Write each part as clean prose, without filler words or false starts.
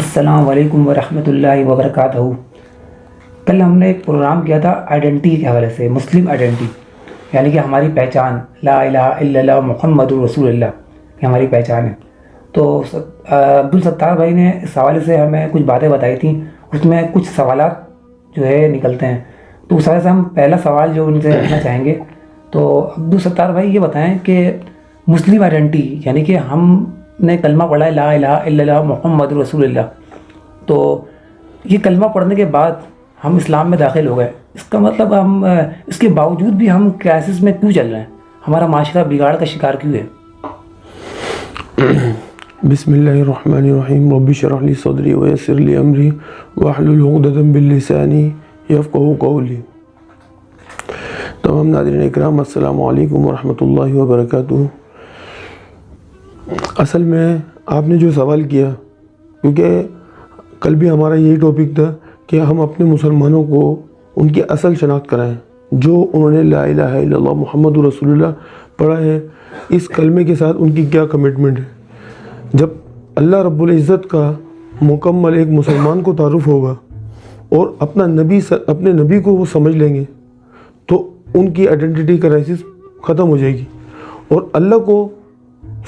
السلام علیکم ورحمۃ اللہ وبرکاتہ۔ کل ہم نے ایک پروگرام کیا تھا آئیڈینٹی کے حوالے سے، مسلم آئیڈینٹی، یعنی کہ ہماری پہچان، لا الہ الا اللہ محمد رسول اللہ، یہ ہماری پہچان ہے۔ تو عبدالستار بھائی نے اس حوالے سے ہمیں کچھ باتیں بتائی تھیں، اس میں کچھ سوالات جو ہے نکلتے ہیں، تو اس حوالے سے ہم پہلا سوال جو ان سے رکھنا چاہیں گے۔ تو عبدالستار بھائی یہ بتائیں کہ مسلم آئیڈینٹی، یعنی کہ ہم نے کلمہ پڑھا ہے لا الہ الا اللہ محمد رسول اللہ، تو یہ کلمہ پڑھنے کے بعد ہم اسلام میں داخل ہو گئے، اس کا مطلب ہم اس کے باوجود بھی ہم کرائسس میں کیوں چل رہے ہیں؟ ہمارا معاشرہ بگاڑ کا شکار کیوں ہے؟ بسم اللہ الرحمن الرحیم، رب اشرح لی صدری ویسر لی امری واحلل عقدۃ من لسانی یفقہوا قولی۔ تمام ناظرین اکرام، السلام علیکم ورحمۃ اللہ وبرکاتہ۔ اصل میں آپ نے جو سوال کیا، کیونکہ کل بھی ہمارا یہی ٹاپک تھا کہ ہم اپنے مسلمانوں کو ان کی اصل شناخت کرائیں، جو انہوں نے لا الہ الا اللہ محمد رسول اللہ پڑھا ہے، اس کلمے کے ساتھ ان کی کیا کمٹمنٹ ہے۔ جب اللہ رب العزت کا مکمل ایک مسلمان کو تعارف ہوگا اور اپنے نبی کو وہ سمجھ لیں گے، تو ان کی آئیڈینٹی کرائسس ختم ہو جائے گی۔ اور اللہ کو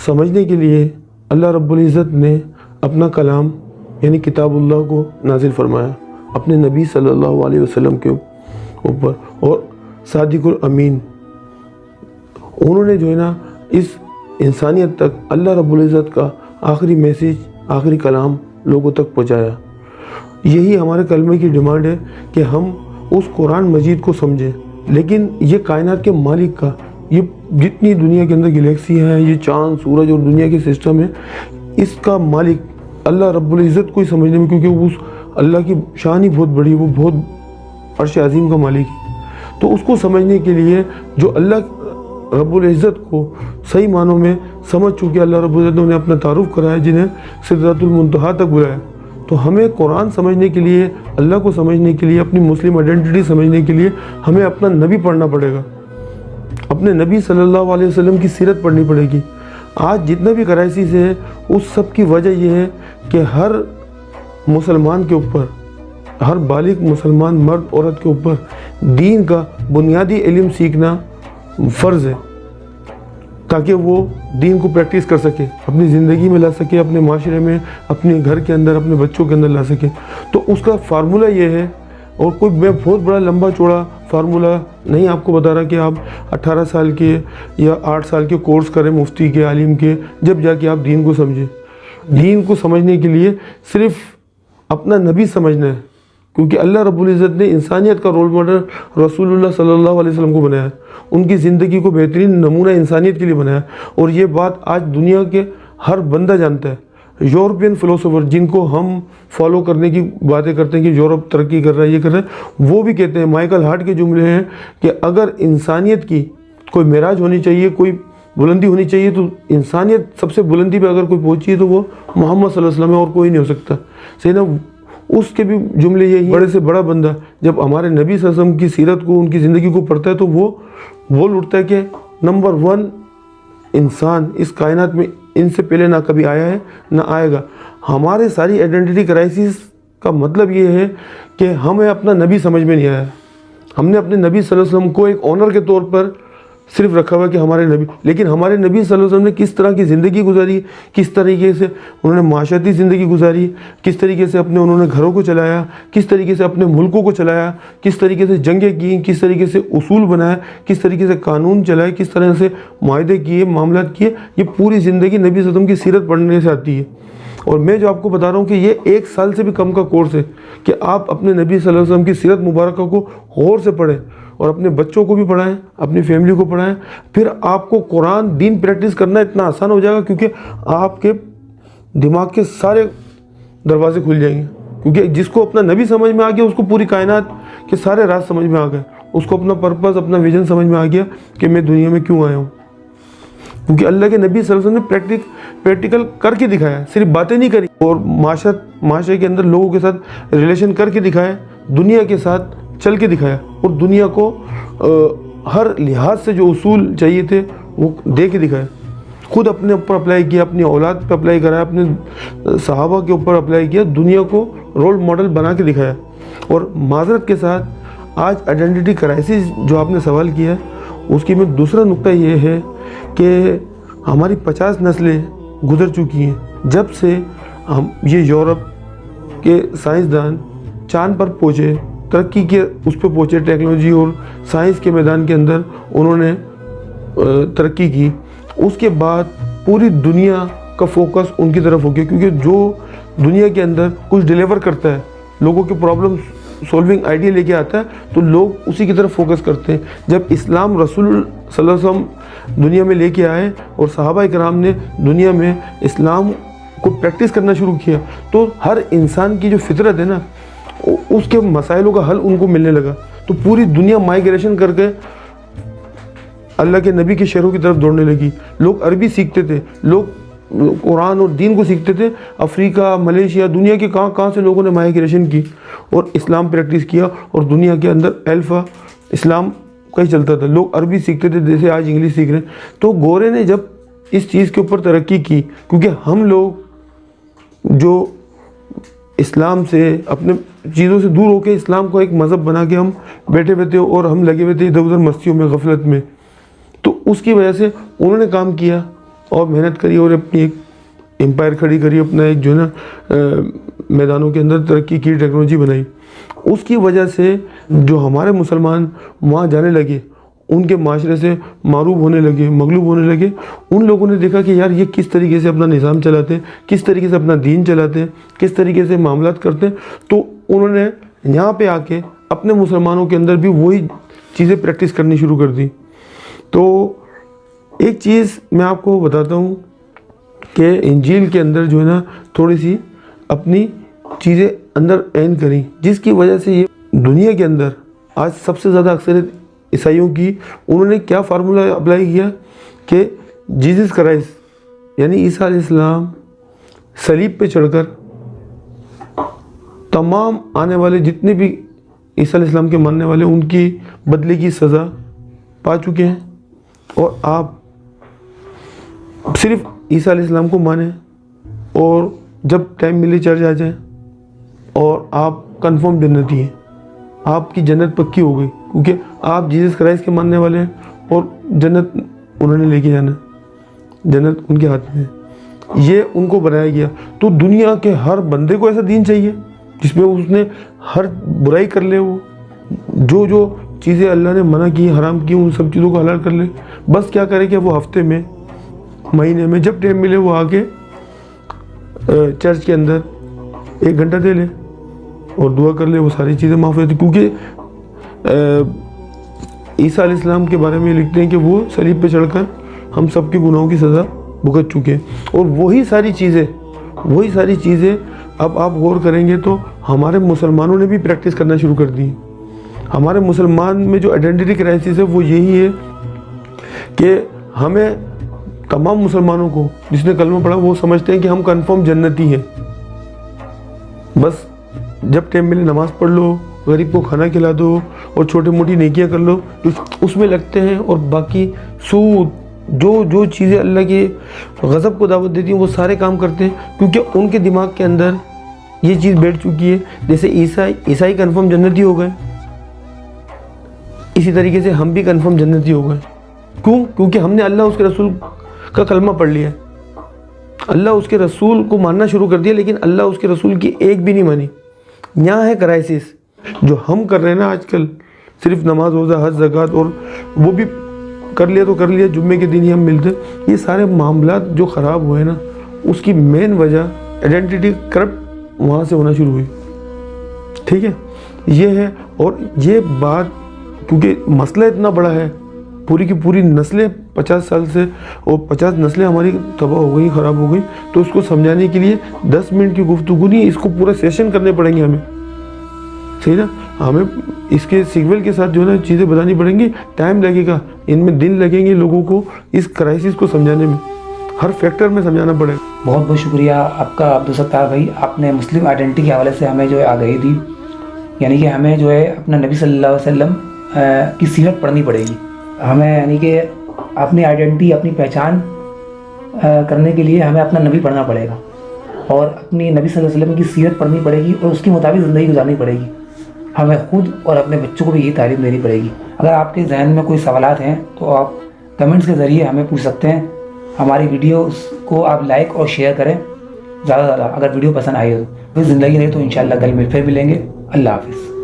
سمجھنے کے لیے اللہ رب العزت نے اپنا کلام یعنی کتاب اللہ کو نازل فرمایا اپنے نبی صلی اللہ علیہ وسلم کے اوپر، اور صادق الامین انہوں نے جو ہے نا اس انسانیت تک اللہ رب العزت کا آخری میسیج، آخری کلام لوگوں تک پہنچایا۔ یہی ہمارے کلمے کی ڈیمانڈ ہے کہ ہم اس قرآن مجید کو سمجھیں، لیکن یہ کائنات کے مالک کا، یہ جتنی دنیا کے اندر گلیکسی ہیں، یہ چاند، سورج اور دنیا کے سسٹم ہے، اس کا مالک اللہ رب العزت کو ہی سمجھنے میں، کیونکہ اس اللہ کی شان ہی بہت بڑی ہے، وہ بہت عرش عظیم کا مالک ہے۔ تو اس کو سمجھنے کے لیے جو اللہ رب العزت کو صحیح معنوں میں سمجھ چکے، اللہ رب العزت نے انہیں اپنا تعارف کرایا، جنہیں سدرۃ المنتہا تک بلایا۔ تو ہمیں قرآن سمجھنے کے لیے، اللہ کو سمجھنے کے لیے، اپنی مسلم آئیڈینٹی سمجھنے کے لیے ہمیں اپنا نبی پڑھنا پڑے گا، اپنے نبی صلی اللہ علیہ وسلم کی سیرت پڑھنی پڑے گی۔ آج جتنا بھی کرائسس ہے، اس سب کی وجہ یہ ہے کہ ہر مسلمان کے اوپر، ہر بالغ مسلمان مرد عورت کے اوپر دین کا بنیادی علم سیکھنا فرض ہے، تاکہ وہ دین کو پریکٹس کر سکے، اپنی زندگی میں لا سکے، اپنے معاشرے میں، اپنے گھر کے اندر، اپنے بچوں کے اندر لا سکے۔ تو اس کا فارمولہ یہ ہے، اور کوئی میں بہت بڑا لمبا چوڑا فارمولہ نہیں آپ کو بتا رہا کہ آپ 18 سال کے یا 8 سال کے کورس کریں مفتی کے، عالم کے، جب جا کے آپ دین کو سمجھیں۔ دین کو سمجھنے کے لیے صرف اپنا نبی سمجھنا ہے، کیونکہ اللہ رب العزت نے انسانیت کا رول ماڈل رسول اللہ صلی اللہ علیہ وسلم کو بنایا ہے، ان کی زندگی کو بہترین نمونہ انسانیت کے لیے بنایا، اور یہ بات آج دنیا کے ہر بندہ جانتا ہے۔ یورپین فلسفر جن کو ہم فالو کرنے کی باتیں کرتے ہیں کہ یورپ ترقی کر رہا ہے، یہ کر رہا ہے، وہ بھی کہتے ہیں، مائیکل ہارٹ کے جملے ہیں کہ اگر انسانیت کی کوئی معراج ہونی چاہیے، کوئی بلندی ہونی چاہیے، تو انسانیت سب سے بلندی پہ اگر کوئی پہنچی ہے تو وہ محمد صلی اللہ علیہ وسلم ہے، اور کوئی نہیں ہو سکتا۔ صحیح نا؟ اس کے بھی جملے یہی، بڑے سے بڑا بندہ جب ہمارے نبی صلی اللہ علیہ وسلم کی سیرت کو، ان کی زندگی کو پڑھتا ہے، تو وہ بول اٹھتا ہے کہ نمبر 1 انسان اس کائنات میں ان سے پہلے نہ کبھی آیا ہے نہ آئے گا۔ ہمارے ساری آئیڈینٹی کرائسس کا مطلب یہ ہے کہ ہمیں اپنا نبی سمجھ میں نہیں آیا، ہم نے اپنے نبی صلی اللہ علیہ وسلم کو ایک آنر کے طور پر صرف رکھا ہوا کہ ہمارے نبی، لیکن ہمارے نبی صلی اللہ علیہ وسلم نے کس طرح کی زندگی گزاری، کس طریقے سے انہوں نے معاشرتی زندگی گزاری، کس طریقے سے انہوں نے گھروں کو چلایا، کس طریقے سے اپنے ملکوں کو چلایا، کس طریقے سے جنگیں کی، کس طریقے سے اصول بنایا، کس طریقے سے قانون چلائے، کس طرح سے معاہدے کیے، معاملات کیے، یہ پوری زندگی نبی صلی اللہ علیہ وسلم کی سیرت پڑھنے سے آتی ہے۔ اور میں جو آپ کو بتا رہا ہوں کہ یہ 1 سال سے بھی کم کا کورس ہے کہ آپ اپنے نبی صلی اللہ علیہ وسلم کی سیرت مبارکہ کو غور سے پڑھیں، اور اپنے بچوں کو بھی پڑھائیں، اپنی فیملی کو پڑھائیں۔ پھر آپ کو قرآن دین پریکٹس کرنا اتنا آسان ہو جائے گا، کیونکہ آپ کے دماغ کے سارے دروازے کھل جائیں گے، کیونکہ جس کو اپنا نبی سمجھ میں آ گیا، اس کو پوری کائنات کے سارے راز سمجھ میں آ گئے، اس کو اپنا پرپس، اپنا ویژن سمجھ میں آ گیا کہ میں دنیا میں کیوں آیا ہوں، کیونکہ اللہ کے نبی صلی اللہ علیہ وسلم نے پریکٹیکل کر کے دکھایا، صرف باتیں نہیں کری، اور معاشرے کے اندر لوگوں کے ساتھ ریلیشن کر کے دکھایا، دنیا کے ساتھ چل کے دکھایا، اور دنیا کو ہر لحاظ سے جو اصول چاہیے تھے وہ دے کے دکھایا۔ خود اپنے اوپر اپلائی کیا, اپنی اولاد پہ اپلائی کرایا, اپنے صحابہ کے اوپر اپلائی کیا, دنیا کو رول ماڈل بنا کے دکھایا. اور معذرت کے ساتھ آج آئیڈینٹی کرائسس جو آپ نے سوال کیا ہے اس کی میں دوسرا نقطہ یہ ہے کہ ہماری 50 نسلیں گزر چکی ہیں جب سے ہم یہ یورپ کے سائنسدان چاند پر پہنچے, ترقی کے اس پہ پہنچے, ٹیکنالوجی اور سائنس کے میدان کے اندر انہوں نے ترقی کی. اس کے بعد پوری دنیا کا فوکس ان کی طرف ہو گیا, کیونکہ جو دنیا کے اندر کچھ ڈیلیور کرتا ہے, لوگوں کے پرابلم سولونگ آئیڈیا لے کے آتا ہے, تو لوگ اسی کی طرف فوکس کرتے ہیں. جب اسلام رسول صلی اللہ علیہ وسلم دنیا میں لے کے آئے اور صحابہ کرام نے دنیا میں اسلام کو پریکٹس کرنا شروع کیا, تو ہر انسان کی جو فطرت ہے نا, اس کے مسائلوں کا حل ان کو ملنے لگا. تو پوری دنیا مائیگریشن کر کے اللہ کے نبی کے شہروں کی طرف دوڑنے لگی. لوگ عربی سیکھتے تھے, لوگ قرآن اور دین کو سیکھتے تھے. افریقہ, ملیشیا, دنیا کے کہاں سے لوگوں نے مائیگریشن کی اور اسلام پریکٹس کیا, اور دنیا کے اندر الفا اسلام کا ہی چلتا تھا. لوگ عربی سیکھتے تھے جیسے آج انگلش سیکھ رہے ہیں. تو گورے نے جب اس چیز کے اوپر ترقی کی, کیونکہ ہم لوگ جو اسلام سے اپنے چیزوں سے دور ہو کے اسلام کو ایک مذہب بنا کے ہم بیٹھے ہوئے تھے اور ہم لگے ہوئے تھے ادھر ادھر مستیوں میں, غفلت میں, تو اس کی وجہ سے انہوں نے کام کیا اور محنت کری اور اپنی ایک امپائر کھڑی کری, اپنا ایک جو ہے نا میدانوں کے اندر ترقی کی, ٹیکنالوجی بنائی. اس کی وجہ سے جو ہمارے مسلمان وہاں جانے لگے, ان کے معاشرے سے معروف ہونے لگے, مغلوب ہونے لگے, ان لوگوں نے دیکھا کہ یار یہ کس طریقے سے اپنا نظام چلاتے ہیں, کس طریقے سے اپنا دین چلاتے ہیں, کس طریقے سے معاملات کرتے ہیں. تو انہوں نے یہاں پہ آ کے اپنے مسلمانوں کے اندر بھی وہی چیزیں پریکٹس کرنی شروع کر دی. تو ایک چیز میں آپ کو بتاتا ہوں کہ انجیل کے اندر جو ہے نا تھوڑی سی اپنی چیزیں اندر عین کریں, جس کی وجہ سے یہ دنیا کے اندر آج سب سے زیادہ اکثریت عیسائیوں کی, انہوں نے کیا فارمولہ اپلائی کیا کہ جیزس کرائسٹ یعنی عیسیٰ علیہ السلام صلیب پہ چڑھ کر تمام آنے والے جتنے بھی عیسیٰ علیہ السلام کے ماننے والے ان کی بدلے کی سزا پا چکے ہیں, اور آپ صرف عیسیٰ علیہ السلام کو مانیں اور جب ٹائم ملے چرچ آ جائیں, اور آپ کنفرم جنتی ہیں, آپ کی جنت پکی ہو گئی, کیونکہ آپ جیزس کرائسٹ کے ماننے والے ہیں اور جنت انہوں نے لے کے جانا, جنت ان کے ہاتھ میں ہے. یہ ان کو بنایا گیا. تو دنیا کے ہر بندے کو ایسا دین چاہیے جس میں اس نے ہر برائی کر لے, وہ جو چیزیں اللہ نے منع کی, حرام کی, ان سب چیزوں کو حلال کر لے. بس کیا کرے کہ وہ ہفتے میں, مہینے میں جب ٹائم ملے وہ آ کے چرچ کے اندر 1 گھنٹہ دے لے اور دعا کر لے, وہ ساری چیزیں معاف ہو جاتی. کیونکہ عیسیٰ علیہ السلام کے بارے میں لکھتے ہیں کہ وہ صلیب پہ چڑھ کر ہم سب کے گناہوں کی سزا بھگت چکے ہیں. اور وہی ساری چیزیں اب آپ غور کریں گے تو ہمارے مسلمانوں نے بھی پریکٹس کرنا شروع کر دی. ہمارے مسلمان میں جو آئیڈینٹی کرائسس ہے وہ یہی ہے کہ ہمیں تمام مسلمانوں کو جس نے کلمہ پڑھا وہ سمجھتے ہیں کہ ہم کنفرم جنتی ہیں. بس جب ٹائم ملے نماز پڑھ لو, غریب کو کھانا کھلا دو اور چھوٹی موٹی نیکیاں کر لو, اس میں لگتے ہیں. اور باقی سود جو چیزیں اللہ کے غضب کو دعوت دیتی ہیں وہ سارے کام کرتے ہیں, کیونکہ ان کے دماغ کے اندر یہ چیز بیٹھ چکی ہے. جیسے عیسائی کنفرم جنتی ہو گئے, اسی طریقے سے ہم بھی کنفرم جنتی ہو گئے. کیوں؟ کیونکہ ہم نے اللہ اس کے رسول کا کلمہ پڑھ لیا, اللہ اس کے رسول کو ماننا شروع کر دیا, لیکن اللہ اس کے رسول کی ایک بھی نہیں مانی. یہاں ہے کرائسس جو ہم کر رہے ہیں نا آج کل, صرف نماز روزہ حج زکوٰۃ, اور وہ بھی کر لیا تو کر لیا, جمعے کے دن ہی ہم ملتے. یہ سارے معاملات جو خراب ہوئے نا, اس کی مین وجہ آئیڈینٹی کرپٹ وہاں سے ہونا شروع ہوئی. ٹھیک ہے, یہ ہے. اور یہ بات کیونکہ مسئلہ اتنا بڑا ہے, پوری کی پوری نسلیں 50 سال سے, اور 50 نسلیں ہماری تباہ ہو گئی, خراب ہو گئی. تو اس کو سمجھانے کے لیے 10 منٹ کی گفتگو نہیں, اس کو پورا سیشن کرنے پڑیں گے ہمیں. صحیح نا, ہمیں اس کے سیکول کے ساتھ جو ہے نا چیزیں بتانی پڑیں گی. ٹائم لگے گا, ان میں دن لگیں گے لوگوں کو اس کرائسس کو سمجھانے میں, ہر فیکٹر میں سمجھانا پڑے گا. بہت بہت شکریہ آپ کا عبدالستار بھائی. آپ نے مسلم آئیڈینٹی کے حوالے سے ہمیں جو ہے آگاہی دی, یعنی کہ ہمیں جو ہے اپنا نبی صلی اللہ علیہ وسلم کی سیرت پڑھنی پڑے گی. ہمیں یعنی کہ اپنی آئیڈینٹی, اپنی پہچان کرنے کے لیے ہمیں اپنا نبی پڑھنا پڑے گا اور اپنی نبی صلی اللہ علیہ وسلم کی سیرت پڑھنی پڑے گی اور اس کے مطابق زندگی گزارنی پڑے گی. ہمیں خود اور اپنے بچوں کو بھی یہی تعلیم دینی پڑے گی. اگر آپ کے ذہن میں کوئی سوالات ہیں تو آپ کمنٹس کے ذریعے ہمیں پوچھ سکتے ہیں. ہماری ویڈیوز کو آپ لائک اور شیئر کریں زیادہ سے زیادہ. اگر ویڈیو پسند آئی ہو تو زندگی رہے تو انشاءاللہ کل پھر ملیں گے. اللہ حافظ.